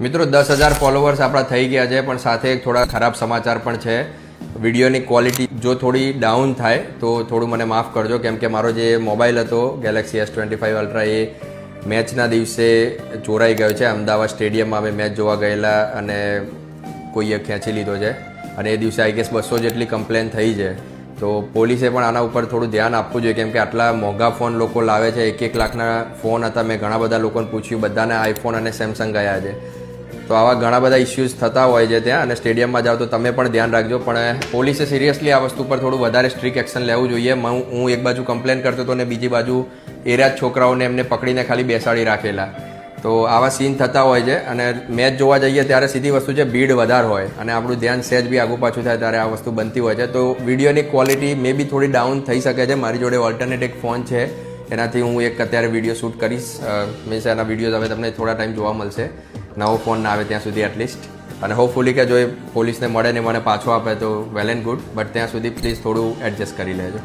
મિત્રો 10,000 ફોલોવર્સ આપણા થઈ ગયા છે, પણ સાથે એક થોડા ખરાબ સમાચાર પણ છે. વિડીયોની ક્વોલિટી જો થોડી ડાઉન થાય તો થોડું મને માફ કરજો, કેમ કે મારો જે મોબાઈલ હતો ગેલેક્સી S25 અલ્ટ્રા એ મેચના દિવસે ચોરાઈ ગયો છે. અમદાવાદ સ્ટેડિયમમાં અમે મેચ જોવા ગયેલા અને કોઈએ ખેંચી લીધો છે અને એ દિવસે આઈ ગેસ 200 જેટલી કમ્પ્લેન થઈ છે. તો પોલીસે પણ આના ઉપર થોડું ધ્યાન આપવું જોઈએ, કેમ કે આટલા મોંઘા ફોન લોકો લાવે છે. 1 લાખના ફોન હતા. મેં ઘણા બધા લોકોને પૂછ્યું, બધાને આઈફોન અને સેમસંગ ગયા છે. તો આવા ઘણા બધા ઇસ્યુઝ થતા હોય છે ત્યાં, અને સ્ટેડિયમમાં જાઓ તો તમે પણ ધ્યાન રાખજો. પણ પોલીસે સિરિયસલી આ વસ્તુ પર થોડું વધારે સ્ટ્રિક્ટ એક્શન લેવું જોઈએ. હું એક બાજુ કમ્પ્લેન કરતો હતો ને બીજી બાજુ એરિયા છોકરાઓને એમને પકડીને ખાલી બેસાડી રાખેલા. તો આવા સીન થતા હોય છે. અને મેચ જોવા જઈએ ત્યારે સીધી વસ્તુ છે, ભીડ વધારે હોય અને આપણું ધ્યાન સહેજ બી આગુ પાછું થાય ત્યારે આ વસ્તુ બનતી હોય છે. તો વિડીયોની ક્વોલિટી મે બી થોડી ડાઉન થઈ શકે છે. મારી જોડે ઓલ્ટરનેટ એક ફોન છે, એનાથી હું એક અત્યારે વિડીયો શૂટ કરીશ. મીન્સ એના વિડીયોઝ હવે તમને થોડા ટાઈમ જોવા મળશે, નવો ફોન ના આવે ત્યાં સુધી એટલીસ્ટ. અને હોપફુલી કે જો એ પોલીસને મળે ને મને પાછો આપે તો વેલ એન્ડ ગુડ, બટ ત્યાં સુધી પ્લીઝ થોડું એડજસ્ટ કરી લેજો.